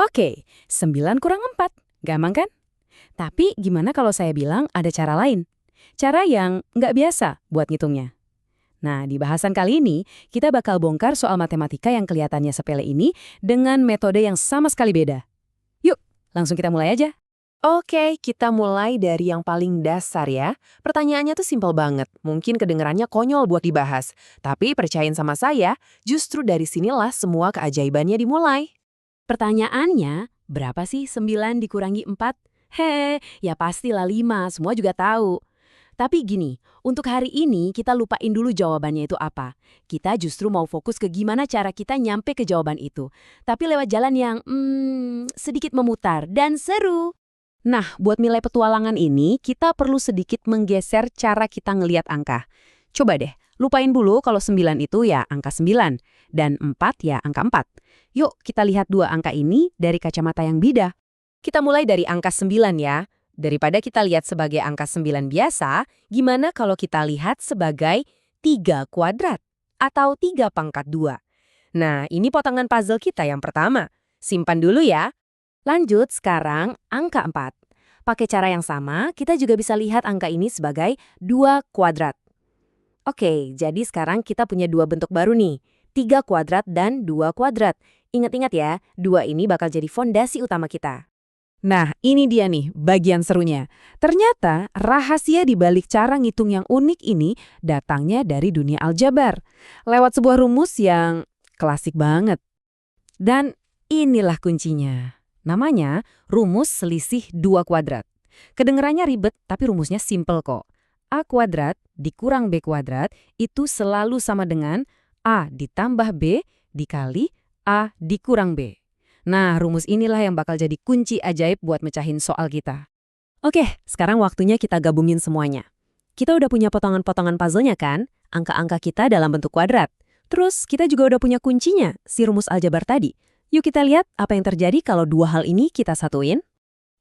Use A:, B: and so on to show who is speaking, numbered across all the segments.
A: Oke, 9 kurang 4. Gampang kan? Tapi gimana kalau saya bilang ada cara lain? Cara yang nggak biasa buat ngitungnya. Nah, di bahasan kali ini, kita bakal bongkar soal matematika yang kelihatannya sepele ini dengan metode yang sama sekali beda. Yuk, langsung kita mulai aja.
B: Oke, kita mulai dari yang paling dasar ya. Pertanyaannya tuh simpel banget, mungkin kedengerannya konyol buat dibahas. Tapi percayain sama saya, justru dari sinilah semua keajaibannya dimulai.
A: Pertanyaannya, berapa sih 9 dikurangi 4? Ya pastilah 5, semua juga tahu. Tapi gini, untuk hari ini kita lupain dulu jawabannya itu apa. Kita justru mau fokus ke gimana cara kita nyampe ke jawaban itu. Tapi lewat jalan yang, sedikit memutar dan seru. Nah, buat nilai petualangan ini, kita perlu sedikit menggeser cara kita ngelihat angka. Coba deh, lupain dulu kalau 9 itu ya angka 9, dan 4 ya angka 4. Yuk, kita lihat dua angka ini dari kacamata yang beda.
B: Kita mulai dari angka 9 ya. Daripada kita lihat sebagai angka 9 biasa, gimana kalau kita lihat sebagai 3 kuadrat atau 3 pangkat 2? Nah, ini potongan puzzle kita yang pertama. Simpan dulu ya. Lanjut sekarang angka 4. Pakai cara yang sama, kita juga bisa lihat angka ini sebagai 2 kuadrat. Oke, jadi sekarang kita punya dua bentuk baru nih. 3 kuadrat dan 2 kuadrat. Ingat-ingat ya, 2 ini bakal jadi fondasi utama kita.
A: Nah, ini dia nih bagian serunya. Ternyata rahasia di balik cara ngitung yang unik ini datangnya dari dunia aljabar. Lewat sebuah rumus yang klasik banget. Dan inilah kuncinya. Namanya rumus selisih 2 kuadrat. Kedengerannya ribet, tapi rumusnya simple kok. A kuadrat dikurang B kuadrat itu selalu sama dengan A ditambah B dikali A dikurang B. Nah, rumus inilah yang bakal jadi kunci ajaib buat mecahin soal kita. Oke, sekarang waktunya kita gabungin semuanya. Kita udah punya potongan-potongan puzzle-nya kan? Angka-angka kita dalam bentuk kuadrat. Terus, kita juga udah punya kuncinya, si rumus aljabar tadi. Yuk kita lihat apa yang terjadi kalau dua hal ini kita satuin.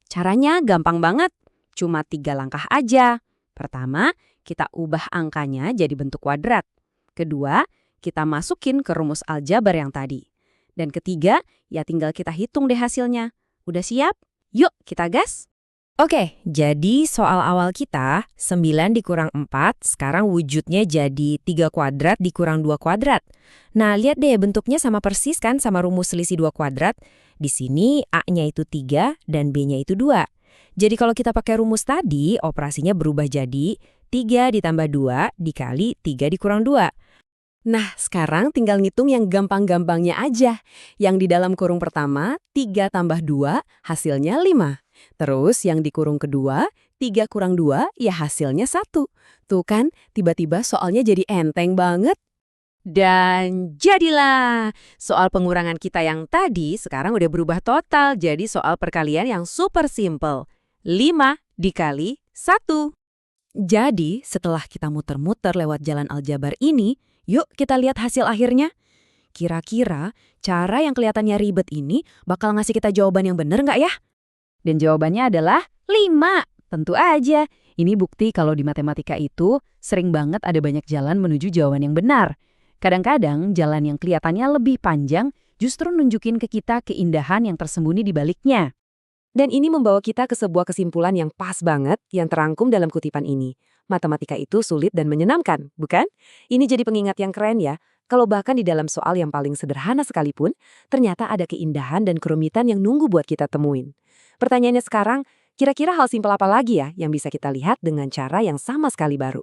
A: Caranya gampang banget, cuma 3 langkah aja. Pertama, kita ubah angkanya jadi bentuk kuadrat. Kedua, kita masukin ke rumus aljabar yang tadi. Dan ketiga, ya tinggal kita hitung deh hasilnya. Udah siap? Yuk kita gas! Oke, jadi soal awal kita, 9 dikurang 4, sekarang wujudnya jadi 3 kuadrat dikurang 2 kuadrat. Nah, lihat deh bentuknya sama persis kan sama rumus selisih 2 kuadrat. Di sini A-nya itu 3 dan B-nya itu 2. Jadi kalau kita pakai rumus tadi, operasinya berubah jadi 3 ditambah 2 dikali 3 dikurang 2. Nah, sekarang tinggal ngitung yang gampang-gampangnya aja. Yang di dalam kurung pertama, 3 tambah 2, hasilnya 5. Terus yang di kurung kedua, 3 kurang 2, ya hasilnya 1. Tuh kan, tiba-tiba soalnya jadi enteng banget. Dan jadilah! Soal pengurangan kita yang tadi sekarang udah berubah total jadi soal perkalian yang super simple. 5 dikali 1. Jadi, setelah kita muter-muter lewat jalan aljabar ini, yuk kita lihat hasil akhirnya. Kira-kira cara yang kelihatannya ribet ini bakal ngasih kita jawaban yang bener nggak ya? Dan jawabannya adalah 5. Tentu aja. Ini bukti kalau di matematika itu sering banget ada banyak jalan menuju jawaban yang benar. Kadang-kadang jalan yang kelihatannya lebih panjang justru nunjukin ke kita keindahan yang tersembunyi di baliknya.
B: Dan ini membawa kita ke sebuah kesimpulan yang pas banget yang terangkum dalam kutipan ini. Matematika itu sulit dan menyenangkan, bukan? Ini jadi pengingat yang keren ya. Kalau bahkan di dalam soal yang paling sederhana sekalipun, ternyata ada keindahan dan kerumitan yang nunggu buat kita temuin. Pertanyaannya sekarang, kira-kira hal simpel apa lagi ya yang bisa kita lihat dengan cara yang sama sekali baru?